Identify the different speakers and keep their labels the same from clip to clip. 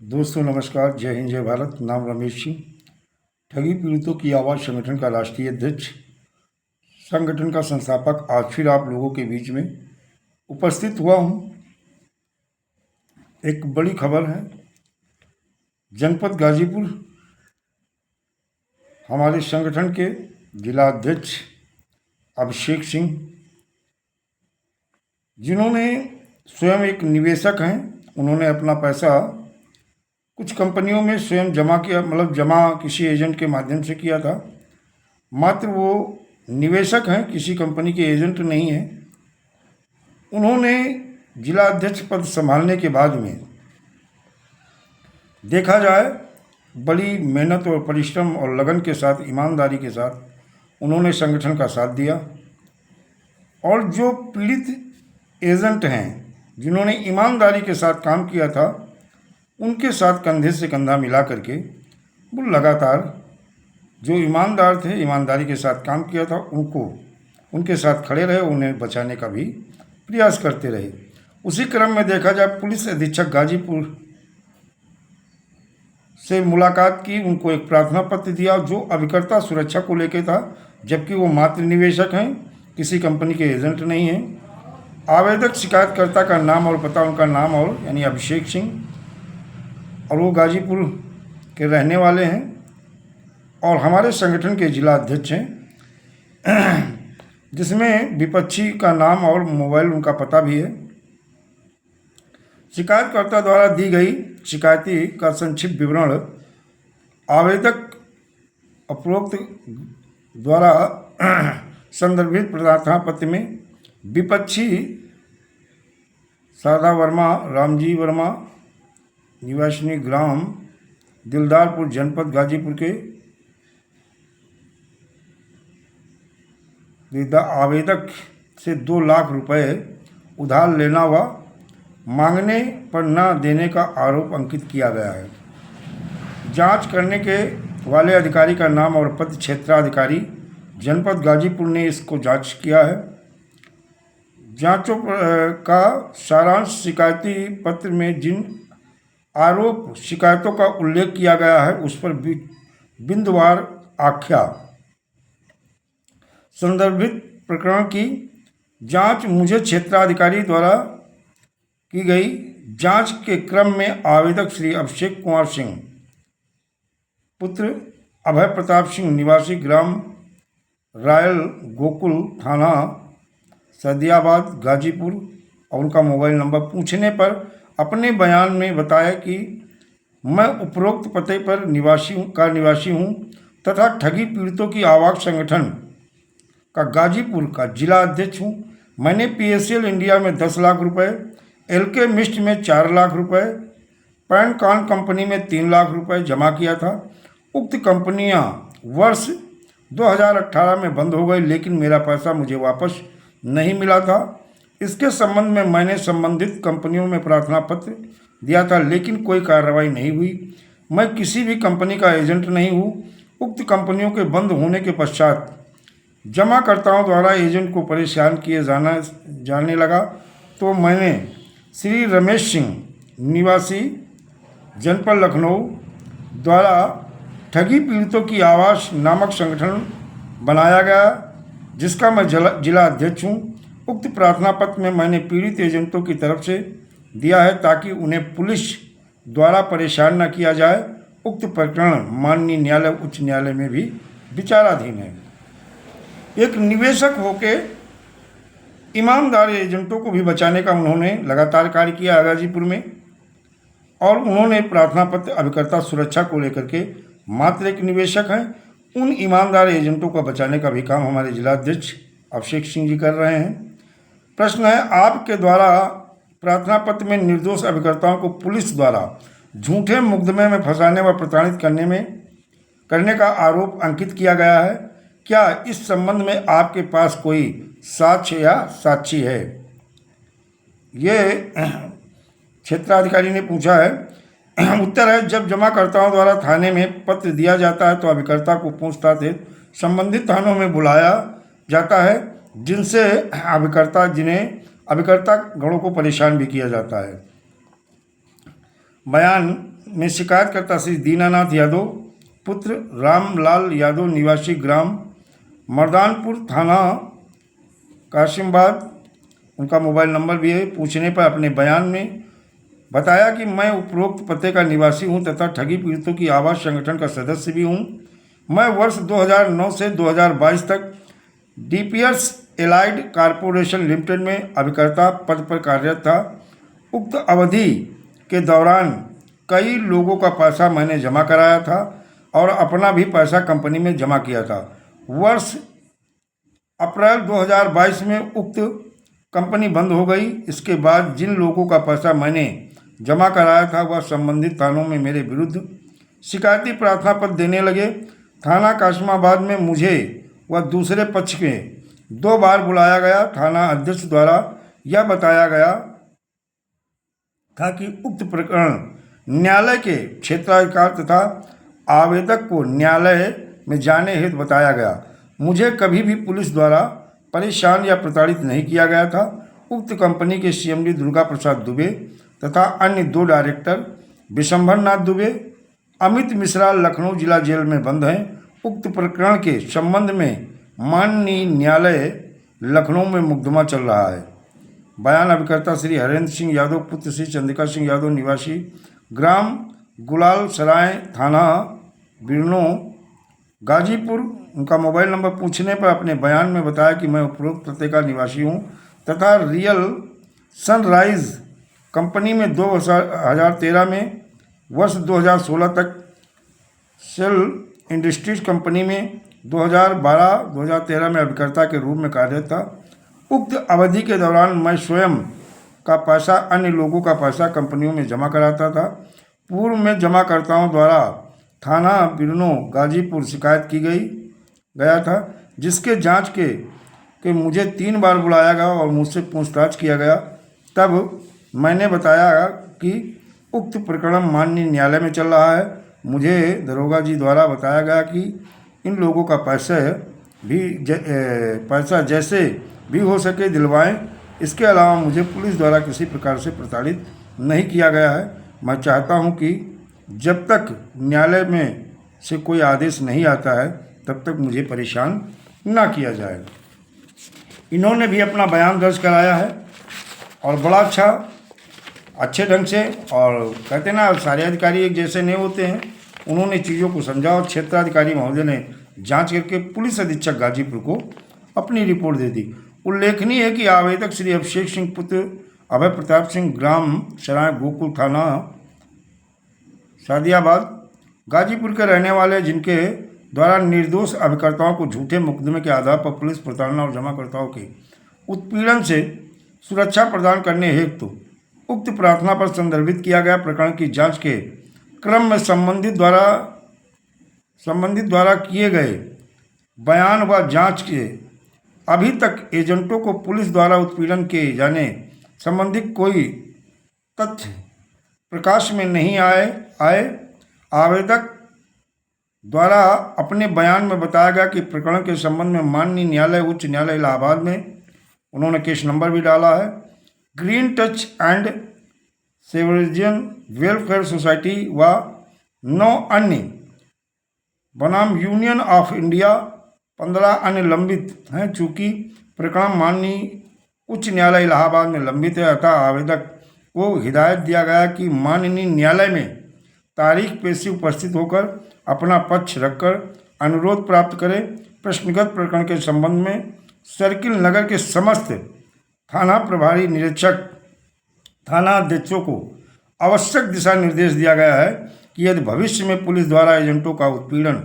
Speaker 1: दोस्तों नमस्कार, जय हिंद जय भारत। नाम रमेश सिंह, ठगी पीड़ितों की आवाज़ संगठन का राष्ट्रीय अध्यक्ष, संगठन का संस्थापक आज फिर आप लोगों के बीच में उपस्थित हुआ हूँ। एक बड़ी खबर है, जनपद गाजीपुर हमारे संगठन के जिला अध्यक्ष अभिषेक सिंह, जिन्होंने स्वयं एक निवेशक हैं, उन्होंने अपना पैसा कुछ कंपनियों में स्वयं जमा किया, मतलब जमा किसी एजेंट के माध्यम से किया था। मात्र वो निवेशक हैं, किसी कंपनी के एजेंट नहीं हैं। उन्होंने जिला अध्यक्ष पद संभालने के बाद में देखा जाए बड़ी मेहनत और परिश्रम और लगन के साथ, ईमानदारी के साथ उन्होंने संगठन का साथ दिया। और जो पीड़ित एजेंट हैं, जिन्होंने ईमानदारी के साथ काम किया था, उनके साथ कंधे से कंधा मिला करके वो लगातार जो ईमानदार थे, ईमानदारी के साथ काम किया था, उनके साथ खड़े रहे, उन्हें बचाने का भी प्रयास करते रहे। उसी क्रम में देखा जाए, पुलिस अधीक्षक गाजीपुर से मुलाकात की, उनको एक प्रार्थना पत्र दिया जो अभिकर्ता सुरक्षा को लेकर था, जबकि वो मात्र निवेशक हैं, किसी कंपनी के एजेंट नहीं हैं। आवेदक शिकायतकर्ता का नाम और पता, उनका नाम और यानी अभिषेक सिंह, और वो गाजीपुर के रहने वाले हैं और हमारे संगठन के जिला अध्यक्ष हैं, जिसमें विपक्षी का नाम और मोबाइल, उनका पता भी है। शिकायतकर्ता द्वारा दी गई शिकायती का संक्षिप्त विवरण आवेदक उपरोक्त द्वारा संदर्भित प्रार्थना पत्र में विपक्षी शारदा वर्मा, रामजी वर्मा, निवासिनी ग्राम दिलदारपुर, जनपद गाजीपुर के आवेदक से 2 लाख रुपए उधार लेना व मांगने पर न देने का आरोप अंकित किया गया है। जांच करने के वाले अधिकारी का नाम और पद क्षेत्राधिकारी जनपद गाजीपुर ने इसको जांच किया है। जांचों का सारांश शिकायती पत्र में जिन आरोप शिकायतों का उल्लेख किया गया है, उस पर बिंदुवार आख्या। संदर्भित प्रकरण की जांच मुझे क्षेत्राधिकारी द्वारा की गई। जांच के क्रम में आवेदक श्री अभिषेक कुमार सिंह पुत्र अभय प्रताप सिंह, निवासी ग्राम रायल गोकुल, थाना सदियाबाद, गाजीपुर, और उनका मोबाइल नंबर पूछने पर अपने बयान में बताया कि मैं उपरोक्त पते पर निवासी हूँ तथा ठगी पीड़ितों की आवाज़ संगठन का गाजीपुर का जिला अध्यक्ष हूँ। मैंने PSL इंडिया में 10 लाख रुपए, LK मिस्ट में 4 लाख रुपए, पैनकॉन कंपनी में 3 लाख रुपए जमा किया था। उक्त कंपनियां वर्ष 2018 में बंद हो गई, लेकिन मेरा पैसा मुझे वापस नहीं मिला था। इसके संबंध में मैंने संबंधित कंपनियों में प्रार्थना पत्र दिया था, लेकिन कोई कार्रवाई नहीं हुई। मैं किसी भी कंपनी का एजेंट नहीं हूँ। उक्त कंपनियों के बंद होने के पश्चात जमाकर्ताओं द्वारा एजेंट को परेशान किए जाने लगा, तो मैंने श्री रमेश सिंह, निवासी जनपद लखनऊ, द्वारा ठगी पीड़ितों की आवाज़ नामक संगठन बनाया गया, जिसका मैं जिला अध्यक्ष हूँ। उक्त प्रार्थना पत्र में मैंने पीड़ित एजेंटों की तरफ से दिया है ताकि उन्हें पुलिस द्वारा परेशान न किया जाए। उक्त प्रकरण माननीय न्यायालय, उच्च न्यायालय में भी विचाराधीन है। एक निवेशक होके ईमानदार एजेंटों को भी बचाने का उन्होंने लगातार कार्य किया गाजीपुर में, और उन्होंने प्रार्थना पत्र अभिकर्ता सुरक्षा को लेकर के मात्र एक निवेशक हैं, उन ईमानदार एजेंटों को बचाने का भी काम हमारे जिला अध्यक्ष अभिषेक सिंह जी कर रहे हैं। प्रश्न है, आपके द्वारा प्रार्थना पत्र में निर्दोष अभिकर्ताओं को पुलिस द्वारा झूठे मुकदमे में फंसाने व प्रताड़ित करने का आरोप अंकित किया गया है। क्या इस संबंध में आपके पास कोई साक्ष्य या साक्षी है? ये क्षेत्राधिकारी ने पूछा है। उत्तर है, जब जमाकर्ताओं द्वारा थाने में पत्र दिया जाता है तो अभिकर्ता को पूछताछ हेतु संबंधित थानों में बुलाया जाता है, जिन्हें अभिकर्ता गणों को परेशान भी किया जाता है। बयान में शिकायतकर्ता श्री दीनानाथ यादव पुत्र रामलाल यादव निवासी ग्राम मर्दानपुर थाना कासिमाबाद, उनका मोबाइल नंबर भी है, पूछने पर अपने बयान में बताया कि मैं उपरोक्त पते का निवासी हूं तथा ठगी पीड़ितों की आवाज़ संगठन का सदस्य भी हूं। मैं वर्ष 2009 से 2022 तक डीपीएस एलाइड कॉरपोरेशन लिमिटेड में अभिकर्ता पद पर कार्यरत था। उक्त अवधि के दौरान कई लोगों का पैसा मैंने जमा कराया था और अपना भी पैसा कंपनी में जमा किया था। वर्ष अप्रैल 2022 में उक्त कंपनी बंद हो गई। इसके बाद जिन लोगों का पैसा मैंने जमा कराया था वह संबंधित थानों में मेरे विरुद्ध शिकायती प्रार्थना पत्र देने लगे। थाना कासिमाबाद में मुझे व दूसरे पक्ष में 2 बार बुलाया गया। थाना अध्यक्ष द्वारा यह बताया गया था कि उक्त प्रकरण न्यायालय के क्षेत्राधिकार तथा आवेदक को न्यायालय में जाने हेतु बताया गया। मुझे कभी भी पुलिस द्वारा परेशान या प्रताड़ित नहीं किया गया था। उक्त कंपनी के सीएमडी दुर्गा प्रसाद दुबे तथा अन्य 2 डायरेक्टर विशंभर नाथ दुबे, अमित मिश्रा लखनऊ जिला जेल में बंद हैं। उक्त प्रकरण के संबंध में माननीय न्यायालय लखनऊ में मुकदमा चल रहा है। बयान अभिकर्ता श्री हरेंद्र सिंह यादव पुत्र श्री चंद्रिका सिंह यादव निवासी ग्राम गुलाल सराय थाना बिरनो गाजीपुर, उनका मोबाइल नंबर पूछने पर अपने बयान में बताया कि मैं उपरोक्त पते का निवासी हूं तथा रियल सनराइज कंपनी में 2013 में वर्ष 2016 तक सेल इंडस्ट्रीज कंपनी में 2012-2013 में अभिकर्ता के रूप में कार्यरत था। उक्त अवधि के दौरान मैं स्वयं का पैसा अन्य लोगों का पैसा कंपनियों में जमा कराता था। पूर्व में जमाकर्ताओं द्वारा थाना बिरनो गाजीपुर शिकायत की गया था, जिसके जांच के मुझे 3 बार बुलाया गया और मुझसे पूछताछ किया गया। तब मैंने बताया कि उक्त प्रकरण माननीय न्यायालय में चल रहा है। मुझे दरोगा जी द्वारा बताया गया कि इन लोगों का पैसा जैसे भी हो सके दिलवाएं। इसके अलावा मुझे पुलिस द्वारा किसी प्रकार से प्रताड़ित नहीं किया गया है। मैं चाहता हूं कि जब तक न्यायालय में से कोई आदेश नहीं आता है तब तक मुझे परेशान ना किया जाए। इन्होंने भी अपना बयान दर्ज कराया है और बड़ा अच्छे ढंग से, और कहते ना सारे अधिकारी एक जैसे नहीं होते हैं, उन्होंने चीज़ों को समझा और क्षेत्राधिकारी महोदय ने जांच करके पुलिस अधीक्षक गाजीपुर को अपनी रिपोर्ट दे दी। उल्लेखनीय है कि आवेदक श्री अभिषेक सिंह पुत्र अभय प्रताप सिंह ग्राम सराय गोकुल थाना सादियाबाद गाजीपुर के रहने वाले, जिनके द्वारा निर्दोष अभिकर्ताओं को झूठे मुकदमे के आधार पर पुलिस प्रताड़ना और जमाकर्ताओं के उत्पीड़न से सुरक्षा प्रदान करने हेतु उक्त प्रार्थना पर संदर्भित किया गया प्रकरण की जांच के क्रम में संबंधित द्वारा किए गए बयान व जांच के अभी तक एजेंटों को पुलिस द्वारा उत्पीड़न किए जाने संबंधित कोई तथ्य प्रकाश में नहीं आए। आवेदक द्वारा अपने बयान में बताया गया कि प्रकरण के संबंध में माननीय न्यायालय उच्च न्यायालय इलाहाबाद में उन्होंने केस नंबर भी डाला है। ग्रीन टच एंड सेवरेजियन वेलफेयर सोसाइटी व 9 अन्य बनाम यूनियन ऑफ इंडिया 15 अन्य लंबित हैं। चूँकि प्रकरण माननीय उच्च न्यायालय इलाहाबाद में लंबित है, अतः आवेदक को हिदायत दिया गया कि माननीय न्यायालय में तारीख पेशी उपस्थित होकर अपना पक्ष रखकर अनुरोध प्राप्त करें। प्रश्नगत प्रकरण के संबंध में सर्किल नगर के समस्त थाना प्रभारी निरीक्षक थाना अध्यक्षों को आवश्यक दिशा निर्देश दिया गया है कि यदि भविष्य में पुलिस द्वारा एजेंटों का उत्पीड़न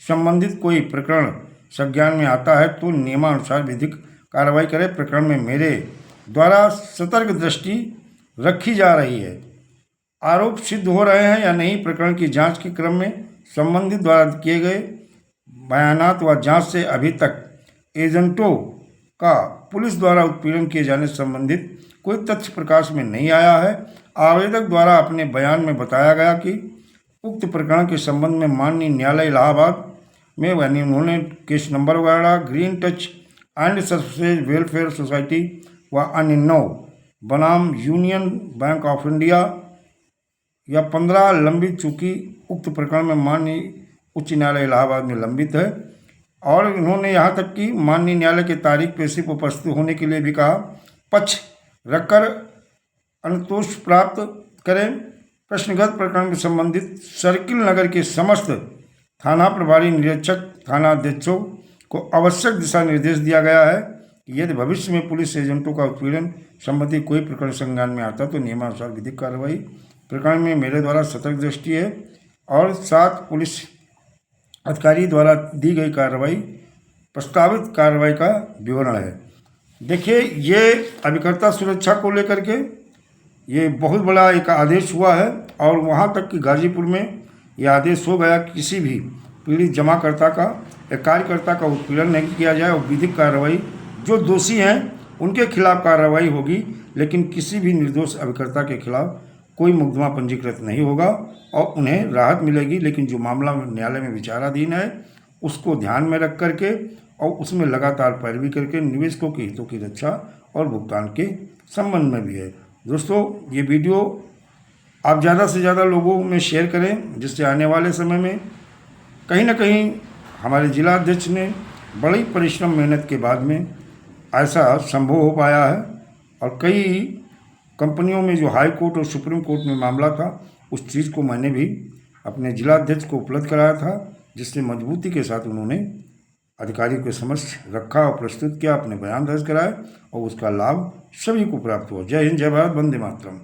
Speaker 1: संबंधित कोई प्रकरण संज्ञान में आता है तो नियमानुसार विधिक कार्रवाई करें। प्रकरण में मेरे द्वारा सतर्क दृष्टि रखी जा रही है। आरोप सिद्ध हो रहे हैं या नहीं, प्रकरण की जांच के क्रम में संबंधित द्वारा किए गए बयानात व जांच से अभी तक एजेंटों का पुलिस द्वारा उत्पीड़न किए जाने से संबंधित कोई तथ्य प्रकाश में नहीं आया है। आवेदक द्वारा अपने बयान में बताया गया कि उक्त प्रकरण के संबंध में माननीय न्यायालय इलाहाबाद में यानी उन्होंने केस नंबर वगैरह green touch and services welfare society व अन्य 9 बनाम यूनियन बैंक ऑफ इंडिया या 15 लंबित, चूंकि उक्त प्रकरण में माननीय उच्च न्यायालय इलाहाबाद में लंबित है। और उन्होंने यहाँ तक कि माननीय न्यायालय की तारीख पेशी पर उपस्थित होने के लिए भी कहा। पक्ष रखकर अनुतोष प्राप्त करें। प्रश्नगत प्रकरण में संबंधित सर्किल नगर के समस्त थाना प्रभारी निरीक्षक थाना अध्यक्षों को आवश्यक दिशा निर्देश दिया गया है कि यदि भविष्य में पुलिस एजेंटों का उत्पीड़न संबंधी कोई प्रकरण संज्ञान में आता तो नियमानुसार विधिक कार्रवाई। प्रकरण में मेरे द्वारा सतर्क दृष्टि है और 7 पुलिस अधिकारी द्वारा दी गई कार्रवाई प्रस्तावित कार्रवाई का विवरण है। देखिए, ये अभिकर्ता सुरक्षा को लेकर के ये बहुत बड़ा एक आदेश हुआ है और वहाँ तक कि गाजीपुर में यह आदेश हो गया कि किसी भी पीड़ित जमाकर्ता का या कार्यकर्ता का उत्पीड़न नहीं किया जाए और विधिक कार्रवाई, जो दोषी हैं उनके खिलाफ कार्रवाई होगी, लेकिन किसी भी निर्दोष अभिकर्ता के खिलाफ कोई मुकदमा पंजीकृत नहीं होगा और उन्हें राहत मिलेगी। लेकिन जो मामला न्यायालय में विचाराधीन है उसको ध्यान में रख करके और उसमें लगातार पैरवी करके निवेशकों के हितों की रक्षा और भुगतान के संबंध में भी है। दोस्तों, ये वीडियो आप ज़्यादा से ज़्यादा लोगों में शेयर करें, जिससे आने वाले समय में कहीं ना कहीं हमारे जिला अध्यक्ष ने बड़ी परिश्रम मेहनत के बाद में ऐसा संभव हो पाया है। और कई कंपनियों में जो हाई कोर्ट और सुप्रीम कोर्ट में मामला था, उस चीज़ को मैंने भी अपने जिला अध्यक्ष को उपलब्ध कराया था, जिससे मजबूती के साथ उन्होंने अधिकारियों के समक्ष रखा और प्रस्तुत किया, अपने बयान दर्ज कराए और उसका लाभ सभी को प्राप्त हुआ। जय हिंद, जय भारत, वंदे मातरम।